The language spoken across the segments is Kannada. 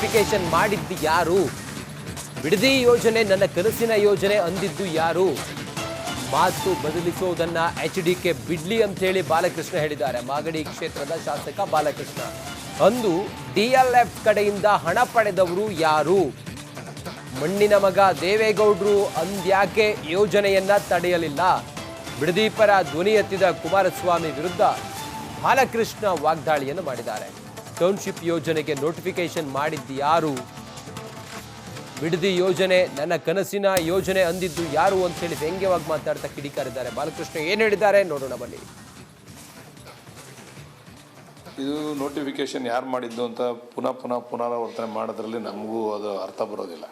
ನೋಟಿಫಿಕೇಶನ್ ಮಾಡಿದ್ದು ಯಾರು? ಬಿಡದಿ ಯೋಜನೆ ನನ್ನ ಕನಸಿನ ಯೋಜನೆ ಅಂದಿದ್ದು ಯಾರು? ಮಾತು ಬದಲಿಸುವುದನ್ನ HDK ಬಿಡ್ಲಿ ಅಂತ ಹೇಳಿ ಬಾಲಕೃಷ್ಣ ಹೇಳಿದ್ದಾರೆ. ಮಾಗಡಿ ಕ್ಷೇತ್ರದ ಶಾಸಕ ಬಾಲಕೃಷ್ಣ. ಅಂದು DLF ಕಡೆಯಿಂದ ಹಣ ಪಡೆದವರು ಯಾರು? ಮಣ್ಣಿನ ಮಗ ದೇವೇಗೌಡರು ಅಂದ್ಯಾಕೆ ಯೋಜನೆಯನ್ನ ತಡೆಯಲಿಲ್ಲ? ಬಿಡದಿ ಪರ ಧ್ವನಿ ಎತ್ತಿದ ಕುಮಾರಸ್ವಾಮಿ ವಿರುದ್ಧ ಬಾಲಕೃಷ್ಣ ವಾಗ್ದಾಳಿಯನ್ನು ಮಾಡಿದ್ದಾರೆ. ಟೌನ್ಶಿಪ್ ಯೋಜನೆಗೆ ನೋಟಿಫಿಕೇಶನ್ ಮಾಡಿದ್ದು ಯಾರು? ಬಿಡದಿ ಯೋಜನೆ ನನ್ನ ಕನಸಿನ ಯೋಜನೆ ಅಂದಿದ್ದು ಯಾರು ಅಂತ ಹೇಳಿ ವ್ಯಂಗ್ಯವಾಗಿ ಮಾತಾಡ್ತಾ ಕಿಡಿಕಾರಿದ್ದಾರೆ. ಬಾಲಕೃಷ್ಣ ಏನು ಹೇಳಿದ್ದಾರೆ ನೋಡೋಣ ಬನ್ನಿ. ಇದು ನೋಟಿಫಿಕೇಶನ್ ಯಾರು ಮಾಡಿದ್ದು ಅಂತ ಪುನರಾವರ್ತನೆ ಮಾಡೋದ್ರಲ್ಲಿ ನಮಗೂ ಅದು ಅರ್ಥ ಬರೋದಿಲ್ಲ.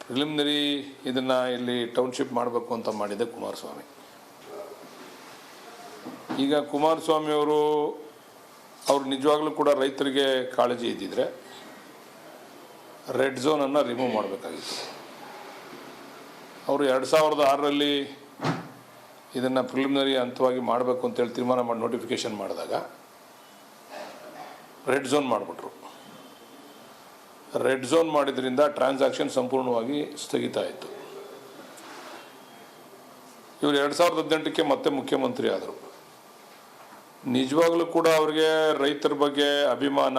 ಪ್ರಿಲಿಮಿನರಿ ಇದನ್ನು ಇಲ್ಲಿ ಟೌನ್ಶಿಪ್ ಮಾಡಬೇಕು ಅಂತ ಮಾಡಿದೆ ಕುಮಾರಸ್ವಾಮಿ. ಈಗ ಕುಮಾರಸ್ವಾಮಿ ಅವರು ನಿಜವಾಗ್ಲೂ ಕೂಡ ರೈತರಿಗೆ ಕಾಳಜಿ ಇದ್ದಿದ್ರೆ ರೆಡ್ ಝೋನನ್ನು ರಿಮೂವ್ ಮಾಡಬೇಕಾಗಿತ್ತು. ಅವರು 2006ರಲ್ಲಿ ಇದನ್ನು ಪ್ರಿಲಿಮಿನರಿ ಹಂತವಾಗಿ ಮಾಡಬೇಕು ಅಂತೇಳಿ ತೀರ್ಮಾನ ಮಾಡಿ ನೋಟಿಫಿಕೇಶನ್ ಮಾಡಿದಾಗ ರೆಡ್ ಝೋನ್ ಮಾಡಿಬಿಟ್ರು. ರೆಡ್ ಝೋನ್ ಮಾಡಿದ್ರಿಂದ ಟ್ರಾನ್ಸಾಕ್ಷನ್ ಸಂಪೂರ್ಣವಾಗಿ ಸ್ಥಗಿತ ಆಯಿತು. ಇವರು 2018ಕ್ಕೆ ಮತ್ತೆ ಮುಖ್ಯಮಂತ್ರಿ ಆದರು. ನಿಜವಾಗ್ಲೂ ಕೂಡ ಅವರಿಗೆ ರೈತರ ಬಗ್ಗೆ ಅಭಿಮಾನ,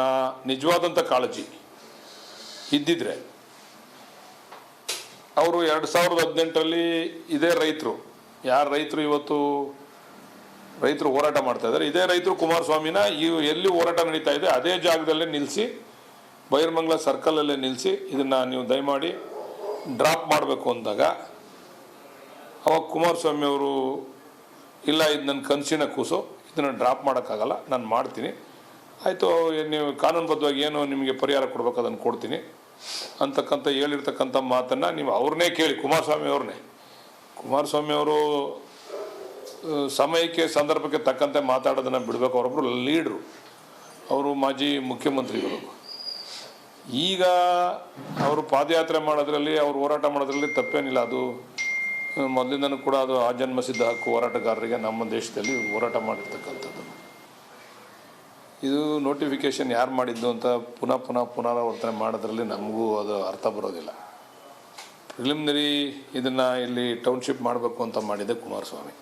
ನಿಜವಾದಂಥ ಕಾಳಜಿ ಇದ್ದಿದ್ರೆ ಅವರು 2018ರಲ್ಲಿ ಇದೇ ರೈತರು, ಯಾರು ರೈತರು ಇವತ್ತು ರೈತರು ಹೋರಾಟ ಮಾಡ್ತಾ ಇದ್ದಾರೆ, ಇದೇ ರೈತರು ಕುಮಾರಸ್ವಾಮಿನ ಎಲ್ಲಿ ಹೋರಾಟ ನಡೀತಾ ಇದೆ ಅದೇ ಜಾಗದಲ್ಲೇ ನಿಲ್ಲಿಸಿ, ಬೈರಮಂಗಲ ಸರ್ಕಲಲ್ಲೇ ನಿಲ್ಲಿಸಿ ಇದನ್ನು ನೀವು ದಯಮಾಡಿ ಡ್ರಾಪ್ ಮಾಡಬೇಕು ಅಂದಾಗ ಅವಾಗ ಕುಮಾರಸ್ವಾಮಿ ಅವರು ಇಲ್ಲ, ಇದು ನನ್ನ ಕನಸಿನ ಕೂಸು, ಇದನ್ನು ಡ್ರಾಪ್ ಮಾಡೋಕ್ಕಾಗಲ್ಲ, ನಾನು ಮಾಡ್ತೀನಿ, ಆಯಿತು ನೀವು ಕಾನೂನುಬದ್ಧವಾಗಿ ಏನು ನಿಮಗೆ ಪರಿಹಾರ ಕೊಡಬೇಕು ಅದನ್ನು ಕೊಡ್ತೀನಿ ಅಂತಕ್ಕಂಥ ಹೇಳಿರ್ತಕ್ಕಂಥ ಮಾತನ್ನು ನೀವು ಅವ್ರನ್ನೇ ಕೇಳಿ, ಕುಮಾರಸ್ವಾಮಿ ಅವರು ಸಮಯಕ್ಕೆ ಸಂದರ್ಭಕ್ಕೆ ತಕ್ಕಂತೆ ಮಾತಾಡೋದನ್ನು ಬಿಡಬೇಕು. ಅವರೊಬ್ಬರು ಲೀಡ್ರು, ಅವರು ಮಾಜಿ ಮುಖ್ಯಮಂತ್ರಿಗಳು. ಈಗ ಅವರು ಪಾದಯಾತ್ರೆ ಮಾಡೋದ್ರಲ್ಲಿ, ಅವರು ಹೋರಾಟ ಮಾಡೋದ್ರಲ್ಲಿ ತಪ್ಪೇನಿಲ್ಲ. ಅದು ಮೊದಲಿಂದನೂ ಕೂಡ ಅದು ಆಜನ್ಮ ಸಿದ್ಧ ಹಕ್ಕು ಹೋರಾಟಗಾರರಿಗೆ ನಮ್ಮ ದೇಶದಲ್ಲಿ ಹೋರಾಟ ಮಾಡಿರ್ತಕ್ಕಂಥದ್ದು. ಇದು ನೋಟಿಫಿಕೇಶನ್ ಯಾರು ಮಾಡಿದ್ದು ಅಂತ ಪುನರಾವರ್ತನೆ ಮಾಡೋದ್ರಲ್ಲಿ ನಮಗೂ ಅದು ಅರ್ಥ ಬರೋದಿಲ್ಲ. ಪ್ರಿಲಿಮಿನರಿ ಇದನ್ನು ಇಲ್ಲಿ ಟೌನ್ಶಿಪ್ ಮಾಡಬೇಕು ಅಂತ ಮಾಡಿದೆ ಕುಮಾರಸ್ವಾಮಿ.